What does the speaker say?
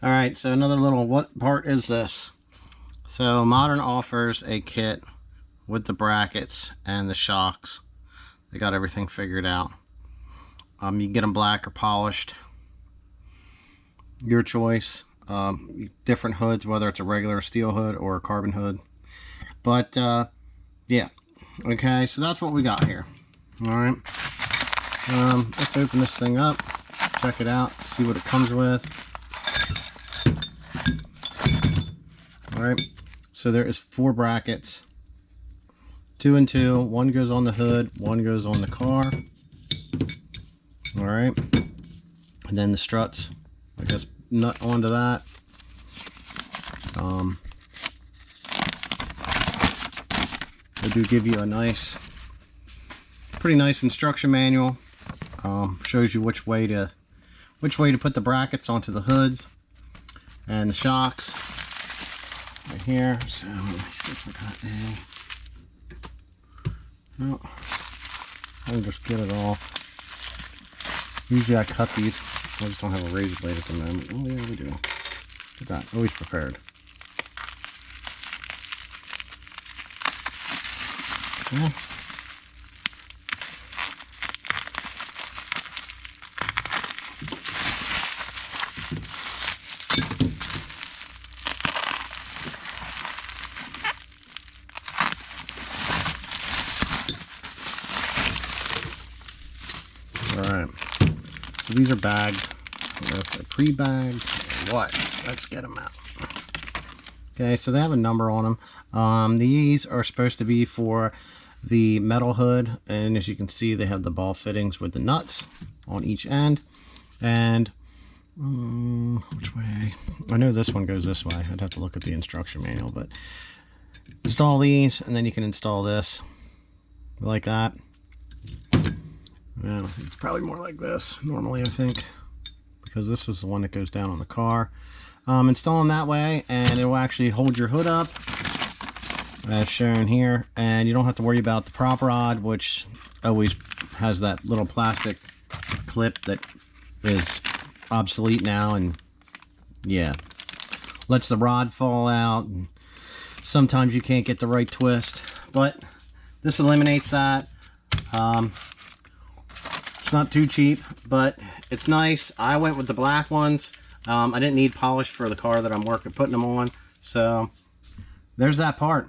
All right, so another little, what part is this? So Modern offers a kit with the brackets and the shocks. They got everything figured out. You can get them black or polished, your choice. Different hoods, whether it's a regular steel hood or a carbon hood. But yeah, okay, so that's what we got here. All right, let's open this thing up, check it out, see what it comes with. All right, so there is 4 brackets, 2 and 2. One goes on the hood, one goes on the car. All right, and then the struts, I guess, nut onto that. They do give you a nice, pretty nice instruction manual. Shows you which way to put the brackets onto the hoods and the shocks right here. So let me see if I got a. No, I'll just get it all. Usually I cut these. I just don't have a razor blade at the moment. Oh yeah, we do. Look at that. Always prepared. Yeah. Alright, so these are bagged. I don't know if they're pre-bagged or what. Let's get them out. Okay, so they have a number on them. These are supposed to be for the metal hood, and as you can see, they have the ball fittings with the nuts on each end. And which way? I know this one goes this way. I'd have to look at the instruction manual, but install these, and then you can install this like that. Well, it's probably more like this normally, I think, because this was the one that goes down on the car. Install them that way, and it will actually hold your hood up as shown here, and you don't have to worry about the prop rod, which always has that little plastic clip that is obsolete now, and yeah, lets the rod fall out, and sometimes you can't get the right twist, but this eliminates that. It's not too cheap, but it's nice. I went with the black ones. I didn't need polish for the car that I'm putting them on, so there's that part.